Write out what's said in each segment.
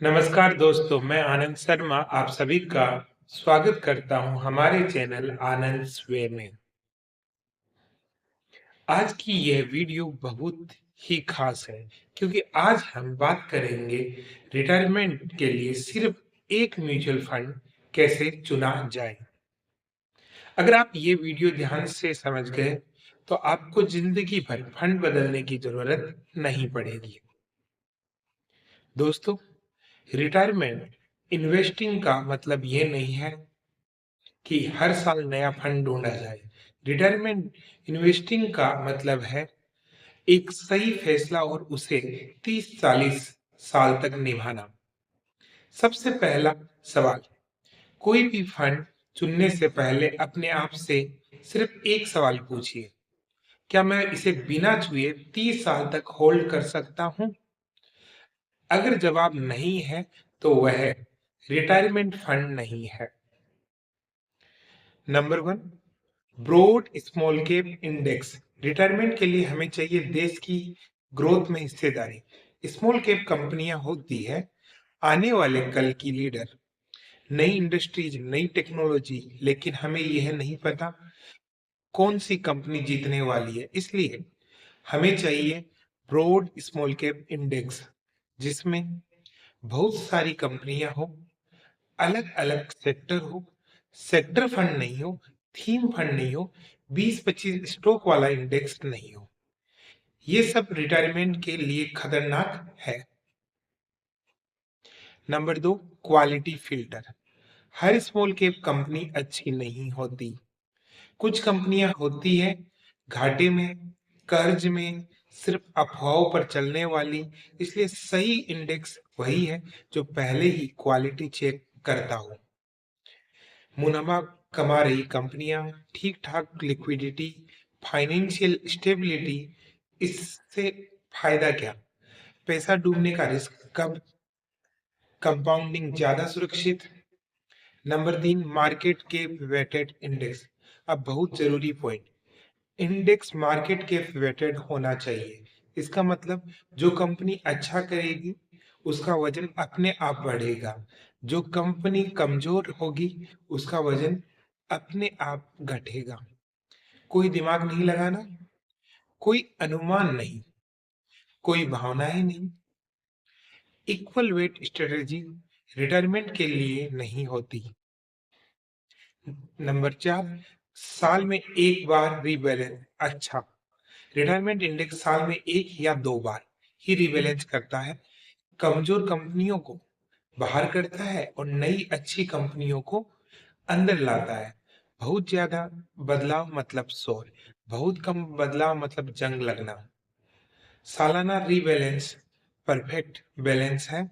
नमस्कार दोस्तों, मैं आनंद शर्मा आप सभी का स्वागत करता हूं हमारे चैनल आनंद वे में। आज की यह वीडियो बहुत ही खास है क्योंकि आज हम बात करेंगे रिटायरमेंट के लिए सिर्फ एक म्यूचुअल फंड कैसे चुना जाए। अगर आप ये वीडियो ध्यान से समझ गए तो आपको जिंदगी भर फंड बदलने की जरूरत नहीं पड़ेगी। दोस्तों, रिटायरमेंट इन्वेस्टिंग का मतलब ये नहीं है कि हर साल नया फंड ढूंढा जाए। रिटायरमेंट इन्वेस्टिंग का मतलब है एक सही फैसला और उसे 30-40 साल तक निभाना। सबसे पहला सवाल, कोई भी फंड चुनने से पहले अपने आप से सिर्फ एक सवाल पूछिए, क्या मैं इसे बिना छुए 30 साल तक होल्ड कर सकता हूँ? अगर जवाब नहीं है तो वह रिटायरमेंट फंड नहीं है। Number one, broad small cap index. Retirement के लिए हमें चाहिए देश की ग्रोथ में हिस्सेदारी। स्मॉल कैप कंपनियां होती है आने वाले कल की लीडर, नई इंडस्ट्रीज, नई टेक्नोलॉजी, लेकिन हमें यह नहीं पता कौन सी कंपनी जीतने वाली है। इसलिए हमें चाहिए ब्रॉड स्मॉल कैप इंडेक्स जिसमें बहुत सारी कंपनियां हो, अलग अलग सेक्टर हो, सेक्टर फंड नहीं हो, थीम फंड नहीं हो, 20-25 स्टॉक वाला इंडेक्स नहीं हो। ये सब रिटायरमेंट के लिए खतरनाक है। नंबर दो, क्वालिटी फिल्टर। हर स्मॉल कैप कंपनी अच्छी नहीं होती। कुछ कंपनियां होती है घाटे में, कर्ज में, सिर्फ अफवाहों पर चलने वाली। इसलिए सही इंडेक्स वही है जो पहले ही क्वालिटी चेक करता हो। मुनाफा कमा रही कंपनियां, ठीक ठाक लिक्विडिटी, फाइनेंशियल स्टेबिलिटी, इससे फायदा क्या? पैसा डूबने का रिस्क कब, कंपाउंडिंग ज्यादा सुरक्षित। नंबर तीन, मार्केट के वेटेड इंडेक्स। अब बहुत जरूरी पॉइंट, इंडेक्स मार्केट के वेटेड होना चाहिए। इसका मतलब जो कंपनी अच्छा करेगी उसका वजन अपने आप बढ़ेगा, जो कंपनी कमजोर होगी उसका वजन अपने आप घटेगा। कोई दिमाग नहीं लगाना, कोई अनुमान नहीं, कोई भावनाएं नहीं। इक्वल वेट स्ट्रेटेजी रिटायरमेंट के लिए नहीं होती। नंबर चार, साल में एक बार रीबैलेंस। अच्छा, रिटायरमेंट इंडेक्स साल में एक या दो बार ही रीबैलेंस करता है। कमजोर कंपनियों को बाहर करता है और नई अच्छी कंपनियों को अंदर लाता है। बहुत ज्यादा बदलाव मतलब शोर, बहुत कम बदलाव मतलब जंग लगना। सालाना रीबैलेंस परफेक्ट बैलेंस है।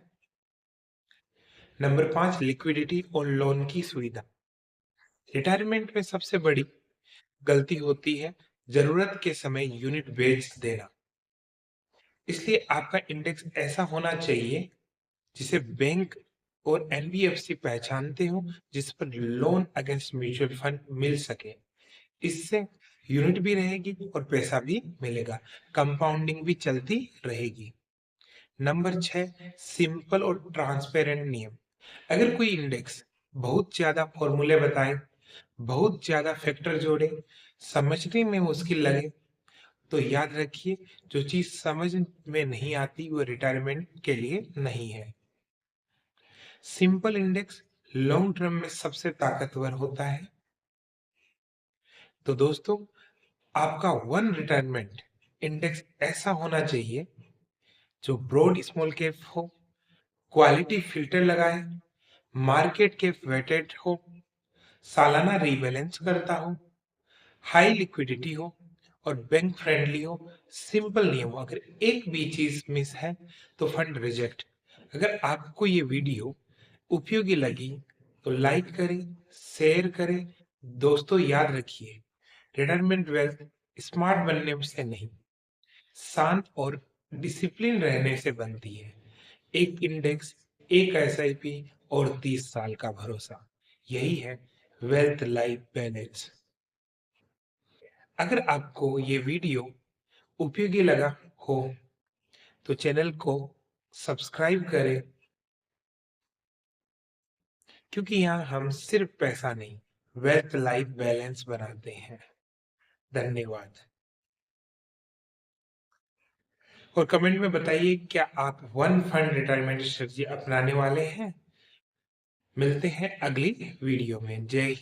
नंबर पांच, लिक्विडिटी और लोन की सुविधा। रिटायरमेंट में सबसे बड़ी गलती होती है जरूरत के समय यूनिट बेच देना। इसलिए आपका इंडेक्स ऐसा होना चाहिए जिसे बैंक और एनबीएफसी पहचानते हो, जिस पर लोन अगेंस्ट म्यूचुअल फंड मिल सके। इससे यूनिट भी रहेगी और पैसा भी मिलेगा, कंपाउंडिंग भी चलती रहेगी। नंबर छह, सिंपल और ट्रांसपेरेंट नियम। अगर कोई इंडेक्स बहुत ज्यादा फॉर्मूले बताए, बहुत ज्यादा फैक्टर जोड़े, समझने में मुश्किल लगे, तो याद रखिए जो चीज समझ में नहीं आती वो रिटायरमेंट के लिए नहीं है। सिंपल इंडेक्स लॉन्ग टर्म में सबसे ताकतवर होता है। तो दोस्तों, आपका वन रिटायरमेंट इंडेक्स ऐसा होना चाहिए जो ब्रॉड स्मॉल कैप हो, क्वालिटी फिल्टर लगाए, मार्केट के वेटेड हो, सालाना रीबैलेंस करता हो, हाई लिक्विडिटी हो और बैंक फ्रेंडली हो। सिंपल नियम हो, अगर एक भी चीज मिस है तो फंड रिजेक्ट। अगर आपको ये वीडियो उपयोगी लगी तो लाइक करें, शेयर करें। दोस्तों, याद रखिए, रिटायरमेंट वेल्थ स्मार्ट बनने से नहीं, शांत और डिसिप्लिन रहने से बनती है। एक इंडेक्स, एक एसआईपी और 30 साल का भरोसा, यही है वेल्थ लाइफ बैलेंस। अगर आपको ये वीडियो उपयोगी लगा हो तो चैनल को सब्सक्राइब करें, क्योंकि यहाँ हम सिर्फ पैसा नहीं, वेल्थ लाइफ बैलेंस बनाते हैं। धन्यवाद। और कमेंट में बताइए, क्या आप वन फंड रिटायरमेंट स्ट्रेटजी अपनाने वाले हैं? मिलते हैं अगली वीडियो में। जय